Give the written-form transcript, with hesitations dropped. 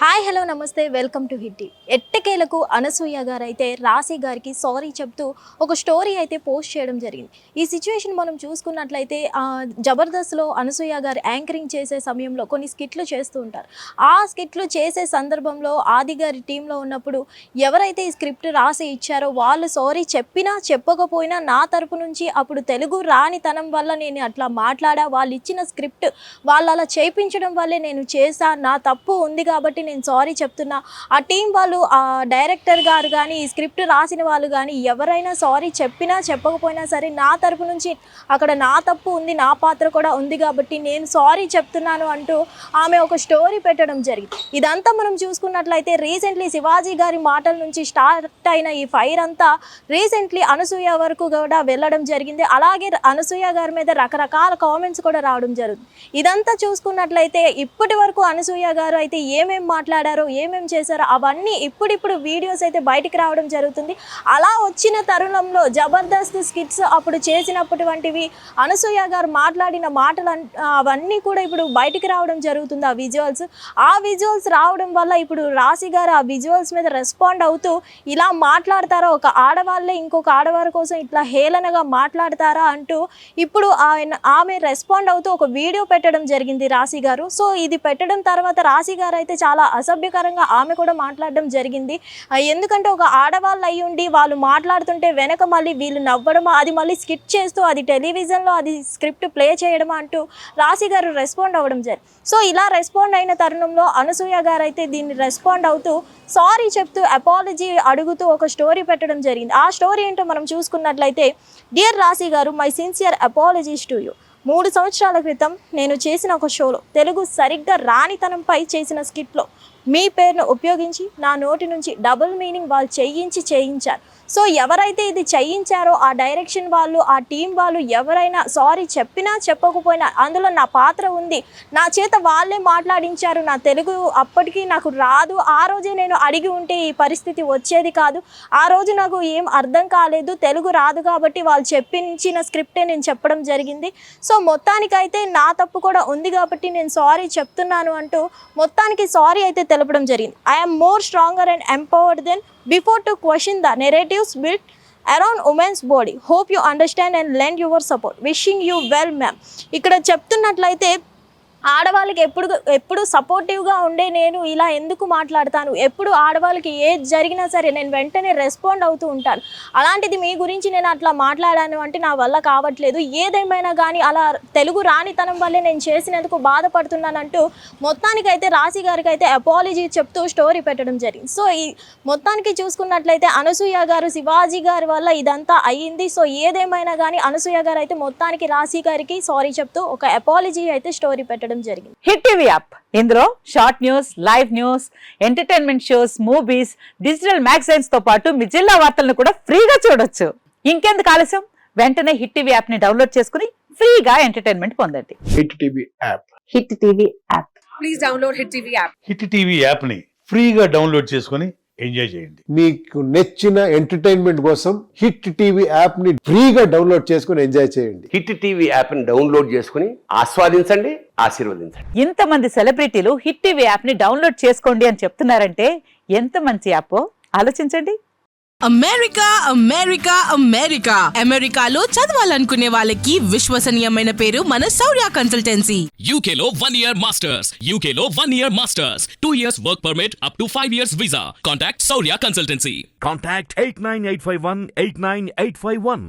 Hi hello నమస్తే welcome to హిట్టి. ఎట్టకేలకు అనసూయ గారు అయితే రాశి గారికి సారీ చెప్తూ ఒక స్టోరీ అయితే పోస్ట్ చేయడం జరిగింది. ఈ సిచ్యువేషన్ మనం చూసుకున్నట్లయితే జబర్దస్త్లో అనసూయ గారు యాంకరింగ్ చేసే సమయంలో కొన్ని స్కిట్లు చేస్తూ ఉంటారు. ఆ స్కిట్లు చేసే సందర్భంలో ఆది గారి టీంలో ఉన్నప్పుడు ఎవరైతే ఈ స్క్రిప్ట్ రాసి ఇచ్చారో వాళ్ళు సారీ చెప్పినా చెప్పకపోయినా నా తరపు నుంచి అప్పుడు తెలుగు రానితనం వల్ల నేను అట్లా మాట్లాడా, వాళ్ళు ఇచ్చిన స్క్రిప్ట్ వాళ్ళు అలా చేయించడం వల్లే నేను చేశా, నా తప్పు ఉంది కాబట్టి నేను సారీ చెప్తున్నా. ఆ టీం వాళ్ళు, ఆ డైరెక్టర్ గారు కానీ, ఈ స్క్రిప్ట్ రాసిన వాళ్ళు కానీ ఎవరైనా సారీ చెప్పినా చెప్పకపోయినా సరే నా తరపు నుంచి అక్కడ నా తప్పు ఉంది, నా పాత్ర కూడా ఉంది కాబట్టి నేను సారీ చెప్తున్నాను అంటూ ఆమె ఒక స్టోరీ పెట్టడం జరిగింది. ఇదంతా మనం చూసుకున్నట్లయితే రీసెంట్లీ శివాజీ గారి మాటల నుంచి స్టార్ట్ అయిన ఈ ఫైర్ అంతా రీసెంట్లీ అనసూయ వరకు కూడా వెళ్ళడం జరిగింది. అలాగే అనసూయ గారి మీద రకరకాల కామెంట్స్ కూడా రావడం జరుగుతుంది. ఇదంతా చూసుకున్నట్లయితే ఇప్పటి వరకు అనసూయ గారు అయితే ఏమేం మాట్లాడారో, ఏమేం చేశారో అవన్నీ ఇప్పుడిప్పుడు వీడియోస్ అయితే బయటికి రావడం జరుగుతుంది. అలా వచ్చిన తరుణంలో జబర్దస్త్ స్కిట్స్ అప్పుడు చేసినప్పటివంటివి అనసూయ గారు మాట్లాడిన మాటలు అవన్నీ కూడా ఇప్పుడు బయటికి రావడం జరుగుతుంది. ఆ విజువల్స్ రావడం వల్ల ఇప్పుడు రాశి గారు ఆ విజువల్స్ మీద రెస్పాండ్ అవుతూ ఇలా మాట్లాడతారా, ఒక ఆడవాళ్ళే ఇంకొక ఆడవారి కోసం ఇట్లా హేళనగా మాట్లాడతారా అంటూ ఇప్పుడు ఆమె రెస్పాండ్ అవుతూ ఒక వీడియో పెట్టడం జరిగింది రాశి గారు. సో ఇది పెట్టడం తర్వాత రాశి గారు అయితే చాలా అసభ్యకరంగా ఆమె కూడా మాట్లాడడం జరిగింది. ఎందుకంటే ఒక ఆడవాళ్ళు అయ్యి ఉండి వాళ్ళు మాట్లాడుతుంటే వెనక మళ్ళీ వీళ్ళు నవ్వడమా, అది మళ్ళీ స్కిట్ చేస్తూ అది టెలివిజన్లో అది స్క్రిప్ట్ ప్లే చేయడమా అంటూ రాశి గారు రెస్పాండ్ అవ్వడం జరిగింది. సో ఇలా రెస్పాండ్ అయిన తరుణంలో అనసూయ గారు అయితే దీన్ని రెస్పాండ్ అవుతూ సారీ చెప్తూ అపాలజీ అడుగుతూ ఒక స్టోరీ పెట్టడం జరిగింది. ఆ స్టోరీ ఏంటో మనం చూసుకున్నట్లయితే, డియర్ రాశి గారు, my sincere apologies to you. 3 సంవత్సరాల క్రితం నేను చేసిన ఒక షోలో తెలుగు సరిగ్గా రానితనంపై చేసిన స్కిట్లో మీ పేరును ఉపయోగించి నా నోటి నుంచి డబుల్ మీనింగ్ వాళ్ళు చేయించారు. సో ఎవరైతే ఇది చేయించారో ఆ డైరెక్షన్ వాళ్ళు, ఆ టీం వాళ్ళు ఎవరైనా సారీ చెప్పినా చెప్పకపోయినా అందులో నా పాత్ర ఉంది, నా చేత వాళ్ళే మాట్లాడించారు. నా తెలుగు అప్పటికి నాకు రాదు. ఆ రోజే నేను అడిగి ఉంటే ఈ పరిస్థితి వచ్చేది కాదు. ఆ రోజు నాకు ఏం అర్థం కాలేదు, తెలుగు రాదు కాబట్టి వాళ్ళు చెప్పించిన స్క్రిప్టే నేను చెప్పడం జరిగింది. సో మొత్తానికైతే నా తప్పు కూడా ఉంది కాబట్టి నేను సారీ చెప్తున్నాను అంటూ మొత్తానికి సారీ అయితే తెలపడం జరిగింది. I'm more stronger and empowered than before to question the narratives built around women's body. Hope you understand and lend your support. Wishing you well, ma'am. ఇక్కడ చెప్తున్నట్లయితే ఆడవాళ్ళకి ఎప్పుడు సపోర్టివ్గా ఉండే నేను ఇలా ఎందుకు మాట్లాడతాను, ఎప్పుడు ఆడవాళ్ళకి ఏది జరిగినా సరే నేను వెంటనే రెస్పాండ్ అవుతూ ఉంటాను. అలాంటిది మీ గురించి నేను అట్లా మాట్లాడాను అంటే నా వల్ల కావట్లేదు. ఏదేమైనా కానీ అలా తెలుగు రానితనం వల్లే నేను చేసినందుకు బాధపడుతున్నానంటూ మొత్తానికైతే రాశి గారికి అయితే అపాలజీ చెప్తూ స్టోరీ పెట్టడం జరిగింది. సో ఈ మొత్తానికి చూసుకున్నట్లయితే అనసూయ గారు, శివాజీ గారి వల్ల ఇదంతా అయ్యింది. సో ఏదేమైనా కానీ అనసూయ గారు అయితే మొత్తానికి రాశి గారికి సారీ చెప్తూ ఒక అపాలజీ అయితే స్టోరీ పెట్టడం జరిగింది. హిట్ టీవీ యాప్, ఇందులో short news, live news, entertainment shows, movies, digital magazines తో పాటు మీ జిల్లా వార్తలను కూడా ఫ్రీగా చూడొచ్చు. ఇంకెందుకు ఆలస్యం, వెంటనే హిట్ టీవీ యాప్ ని డౌన్లోడ్ చేసుకుని ఫ్రీగా ఎంటర్టైన్మెంట్ పొందండి. Hit TV app. Hit TV app. Please download hit TV app. Hit TV app ని ఫ్రీగా డౌన్లోడ్ చేసుకుని ఎంజాయ్ చేయండి. మీకు నచ్చిన ఎంటర్టైన్మెంట్ కోసం హిట్ టీవీ యాప్ ని ఫ్రీగా డౌన్లోడ్ చేసుకుని ఎంజాయ్ చేయండి. హిట్ టీవీ యాప్ ని డౌన్లోడ్ చేసుకుని ఆస్వాదించండి, ఆశీర్వదించండి. ఇంతమంది సెలబ్రిటీలు హిట్ టీవీ యాప్ ని డౌన్లోడ్ చేసుకోండి అని చెప్తున్నారంటే ఎంత మంచి యాప్ ఆలోచించండి. అమెరికాలో చదవాలనుకునే వాళ్ళకి విశ్వసనీయమైన పేరు మన శౌర్య కన్సల్టెన్సీ. UK లో 1 year masters, UK లో 1 year masters, 2 years work permit up to 5 years visa. Contact Saurya Consultancy. Contact 89851 89851.